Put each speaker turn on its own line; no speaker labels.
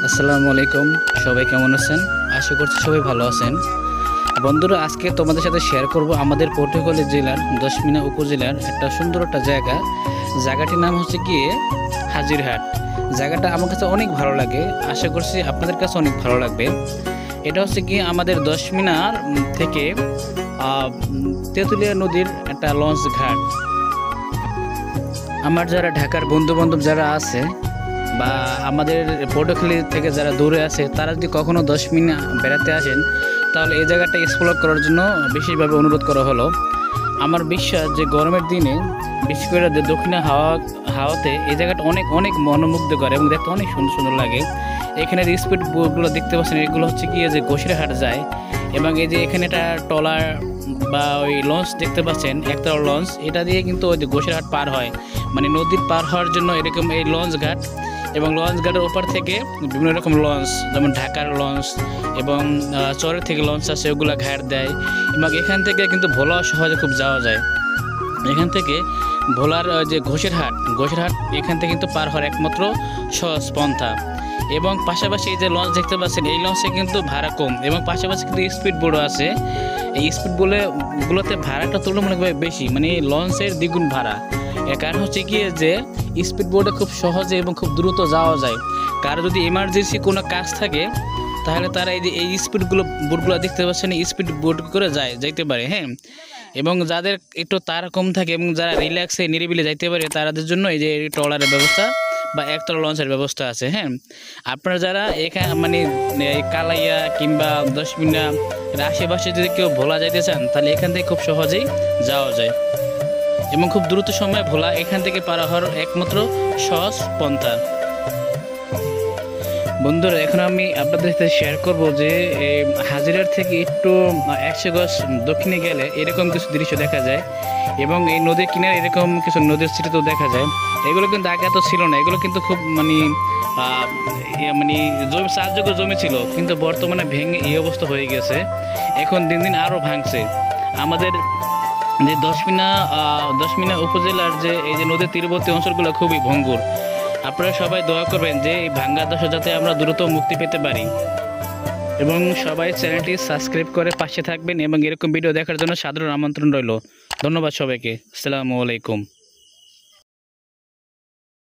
আসসালামু আলাইকুম। সবাই কেমন আছেন? আশা করছি সবাই ভালো আছেন। বন্ধুরা, আজকে তোমাদের সাথে শেয়ার করব আমাদের পটুয়াখালী জেলার দশমিনা উপজেলার একটা সুন্দর একটা জায়গা। জায়গাটির নাম হচ্ছে গিয়ে হাজিরহাট। জায়গাটা আমার কাছে অনেক ভালো লাগে, আশা করছি আপনাদের কাছে অনেক ভালো লাগবে। এটা হচ্ছে গিয়ে আমাদের দশমিনার থেকে তেঁতুলিয়া নদীর একটা লঞ্চ ঘাট। আমার যারা ঢাকার বন্ধু বান্ধব যারা আছে বা আমাদের পটুয়াখালী থেকে যারা দূরে আছে, তারা যদি কখনো 10 মিনিট বেড়াতে আসেন, তাহলে এই জায়গাটা এক্সপ্লোর করার জন্য বিশেষভাবে অনুরোধ করা হলো। আমার বিশ্বাস যে গরমের দিনে বিশেষ করে যে দক্ষিণা হাওয়াতে এই জায়গাটা অনেক অনেক মনোমুগ্ধ করে এবং দেখতে অনেক সুন্দর সুন্দর লাগে। এখানে যে স্পিড বোটগুলো দেখতে পাচ্ছেন, এগুলো হচ্ছে গিয়ে যে গোসিরহাট যায়। এবং এই যে এখানে একটা ট্রলার বা ওই লঞ্চ দেখতে পাচ্ছেন, একতলা লঞ্চ, এটা দিয়ে কিন্তু ওই যে গোসিরহাট পার হয়, মানে নদীর পার হওয়ার জন্য এরকম এই লঞ্চ ঘাট। এবং লঞ্চ ঘাটের ওপার থেকে বিভিন্ন রকম লঞ্চ, যেমন ঢাকার লঞ্চ এবং চরের থেকে লঞ্চ আছে, ওগুলো ঘাট দেয়। এবং এখান থেকে কিন্তু ভোলা সহজে খুব যাওয়া যায়। এখান থেকে ভোলার যে ঘোষেরহাট এখান থেকে কিন্তু পার হওয়ার একমাত্র সহজ পন্থা। এবং পাশাপাশি এই যে লঞ্চ দেখতে পাচ্ছেন, এই লঞ্চে কিন্তু ভাড়া কম এবং পাশাপাশি কিন্তু স্পিড বোটও আছে। এই স্পিড গুলোতে ভাড়াটা তুলনামূলকভাবে বেশি, মানে লঞ্চের দ্বিগুণ ভাড়া। এর কারণ হচ্ছে গিয়ে যে স্পিড বোটে খুব সহজে এবং খুব দ্রুত যাওয়া যায়। কারো যদি এমার্জেন্সি কোনো কাজ থাকে, তাহলে তারা এই বোটগুলো দেখতে পাচ্ছেন, স্পিড বোট করে যাইতে পারে। হ্যাঁ, এবং যাদের একটু তাড়া কম থাকে এবং যারা রিল্যাক্সে নিরিবিলি যাইতে পারে, তাদের জন্য এই যে ট্রলারের ব্যবস্থা বা একতলা লঞ্চের ব্যবস্থা আছে। হ্যাঁ, আপনারা যারা এখানে মানে কালাইয়া কিংবা 10 মিনিট আশেপাশে যদি কেউ ভোলা যাইতে চান, তাহলে এখান থেকে খুব সহজেই যাওয়া যায় এবং খুব দ্রুত সময়ে ভোলা এখান থেকে পার হওয়ার একমাত্র সহজ পন্থা। বন্ধুরা, এখন আমি আপনাদের সাথে শেয়ার করব যে হাজিরার থেকে একটু 100 গজ দক্ষিণে গেলে এরকম কিছু দৃশ্য দেখা যায় এবং এই নদীর কিনারে এরকম কিছু নদীর স্মৃতিও দেখা যায়। এগুলো কিন্তু আগে এত ছিল না, এগুলো কিন্তু খুব মানে জমি চাষযোগ্য জমি ছিল, কিন্তু বর্তমানে ভেঙে এই অবস্থা হয়ে গেছে। এখন দিন দিন আরও ভাঙছে। আমাদের যে দশমিনা উপজেলার যে এই যে নদীর তীরবর্তী অঞ্চলগুলো খুবই ভঙ্গুর। আপনারা সবাই দোয়া করবেন যে এই ভাঙ্গা দশা যাতে আমরা দ্রুত মুক্তি পেতে পারি। এবং সবাই চ্যানেলটি সাবস্ক্রাইব করে পাশে থাকবেন এবং এরকম ভিডিও দেখার জন্য সাধারণ আমন্ত্রণ রইল। ধন্যবাদ সবাইকে। আসসালামু আলাইকুম।